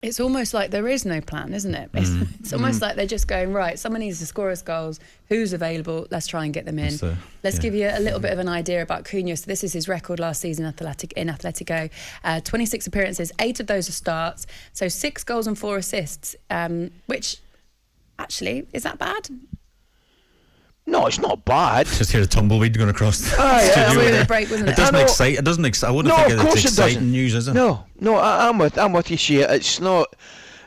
It's almost like there is no plan, isn't it? It's almost like they're just going, right, someone needs to score us goals. Who's available? Let's try and get them in. Let's give you a little bit of an idea about Cunha. So this is his record last season in Atletico. 26 appearances, 8 of those are starts. So 6 goals and 4 assists, which actually, is that bad? No, it's not bad. Just hear a tumbleweed going across the studio. studio. Break, wasn't it? It doesn't excite. I wouldn't think it's exciting news, is it? No, I'm with you, Shay. It's not.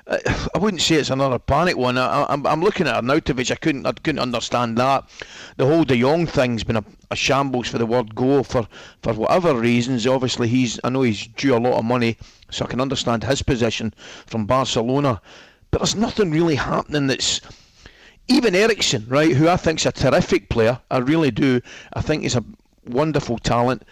I wouldn't say it's another panic one. I'm looking at Arnautovic. I couldn't understand that. The whole De Jong thing's been a shambles for the word go for whatever reasons. Obviously, I know he's due a lot of money, so I can understand his position from Barcelona. But there's nothing really happening that's. Even Eriksen, right, who I think's a terrific player, I really do. I think he's a wonderful talent.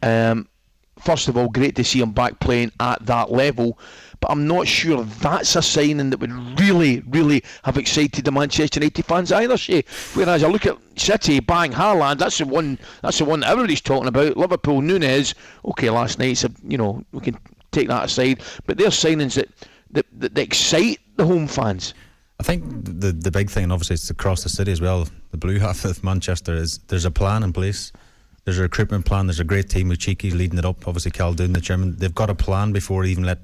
First of all, great to see him back playing at that level, but I'm not sure that's a signing that would really, really have excited the Manchester United fans either, Shay. Whereas I look at City, bang, Haaland, that's the one that everybody's talking about. Liverpool, Núñez, okay, last night, so, we can take that aside, but they're signings that excite the home fans. I think the big thing, and obviously it's across the city as well, the blue half of Manchester, is there's a plan in place. There's a recruitment plan. There's a great team with Cheeky's leading it up. Obviously Caldoun, the chairman. They've got a plan before they even let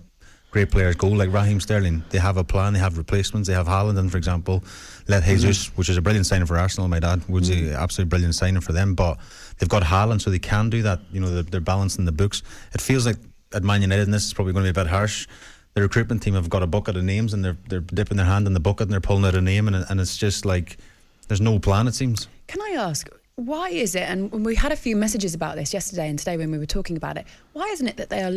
great players go, like Raheem Sterling. They have a plan. They have replacements. They have Haaland, and for example, let Jesus, which is a brilliant signing for Arsenal, my dad, would say absolutely brilliant signing for them. But they've got Haaland, so they can do that. They're balancing the books. It feels like at Man United, and this is probably going to be a bit harsh, the recruitment team have got a bucket of names and they're dipping their hand in the bucket and they're pulling out a name and it's just like there's no plan, it seems. Can I ask, why is it, and we had a few messages about this yesterday and today when we were talking about it, why isn't it that they're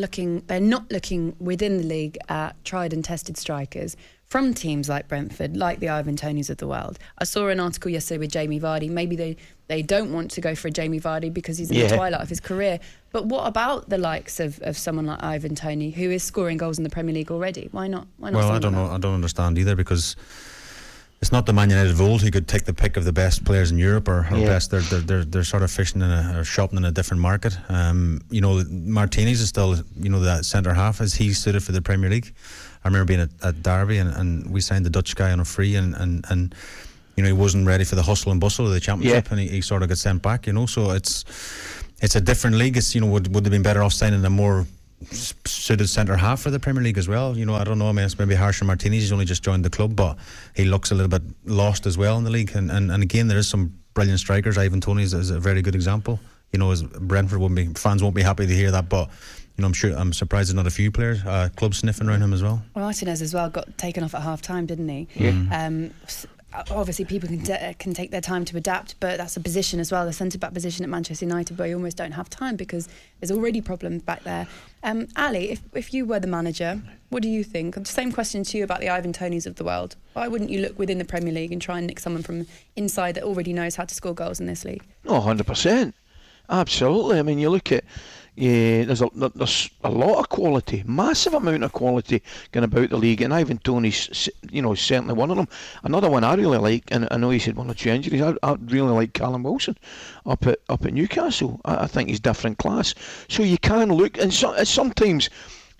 not looking within the league at tried and tested strikers from teams like Brentford, like the Ivan Tonys of the world? I saw an article yesterday with Jamie Vardy. Maybe they don't want to go for a Jamie Vardy because he's in the twilight of his career. But what about the likes of someone like Ivan Toney, who is scoring goals in the Premier League already? Why not? Well, I don't know. I don't understand either, because it's not the Man United of old who could take the pick of the best players in Europe or best. They're sort of fishing or shopping in a different market. Martinez is still that centre half. Is he suited for the Premier League? I remember being at Derby and we signed the Dutch guy on a free and he wasn't ready for the hustle and bustle of the Championship and he sort of got sent back. So it's a different league. It's would have been better off signing a more suited centre half for the Premier League as well. I don't know. I mean, it's maybe harsh on Martinez. He's only just joined the club, but he looks a little bit lost as well in the league. And again, there is some brilliant strikers. Ivan Toney is a very good example. As Brentford fans won't be happy to hear that, but I'm surprised there's not a few players, clubs sniffing around him as well. Well, Martinez as well got taken off at half time, didn't he? Yeah. Obviously people can take their time to adapt, but that's a position as well, the centre-back position at Manchester United, where you almost don't have time because there's already problems back there. Ali, if you were the manager, what do you think? The same question to you about the Ivan Tonys of the world. Why wouldn't you look within the Premier League and try and nick someone from inside that already knows how to score goals in this league? Oh, 100%. Absolutely. I mean, you look at there's a lot of quality, massive amount of quality going about the league, and Ivan Toney's certainly one of them. Another one I really like, and I know he's had one or two injuries, I really like Callum Wilson up at Newcastle. I think he's different class. So you can look, and sometimes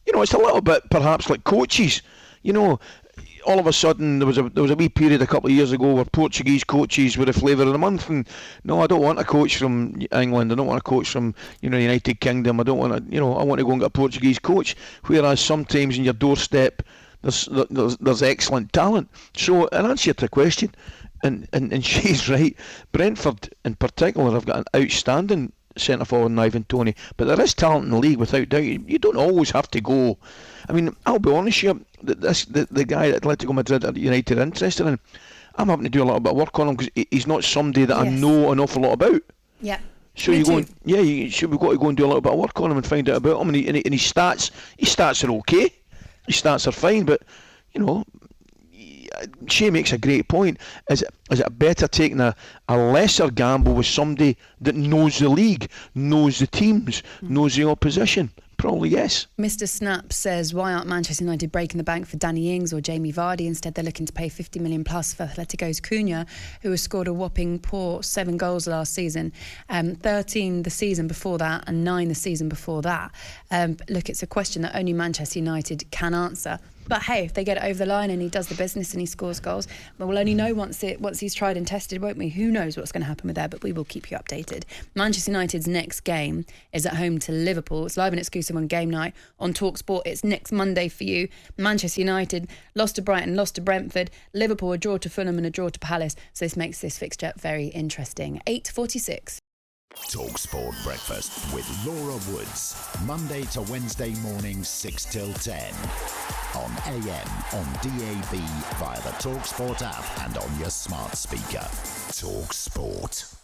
it's a little bit perhaps like coaches. All of a sudden there was a wee period a couple of years ago where Portuguese coaches were the flavour of the month, and no, I don't want a coach from England, I don't want a coach from the United Kingdom, I don't want I want to go and get a Portuguese coach, whereas sometimes in your doorstep there's excellent talent. So in answer to the question, and she's right, Brentford in particular have got an outstanding centre forward in Ivan Toney, but there is talent in the league without doubt. You don't always have to go. I mean, I'll be honest here, the guy at Atletico Madrid at United are interested in, I'm having to do a little bit of work on him because he's not somebody that I know an awful lot about. Yeah. So we've got to go and do a little bit of work on him and find out about him. And his stats are okay. His stats are fine, but Shay makes a great point. Is it better taking a lesser gamble with somebody that knows the league, knows the teams, knows the opposition? Probably yes. Mr. Snap says, why aren't Manchester United breaking the bank for Danny Ings or Jamie Vardy? Instead, they're looking to pay 50 million plus for Atletico's Cunha, who has scored a whopping poor 7 goals last season, 13 the season before that and 9 the season before that. Look, it's a question that only Manchester United can answer. But hey, if they get it over the line and he does the business and he scores goals, well, we'll only know once he's tried and tested, won't we? Who knows what's going to happen with that, but we will keep you updated. Manchester United's next game is at home to Liverpool. It's live and exclusive on Game Night on talkSPORT. It's next Monday for you. Manchester United lost to Brighton, lost to Brentford. Liverpool a draw to Fulham and a draw to Palace. So this makes this fixture very interesting. 8:46. talkSPORT Breakfast with Laura Woods. Monday to Wednesday mornings 6 till 10. On AM, on DAB, via the talkSPORT app and on your smart speaker. talkSPORT.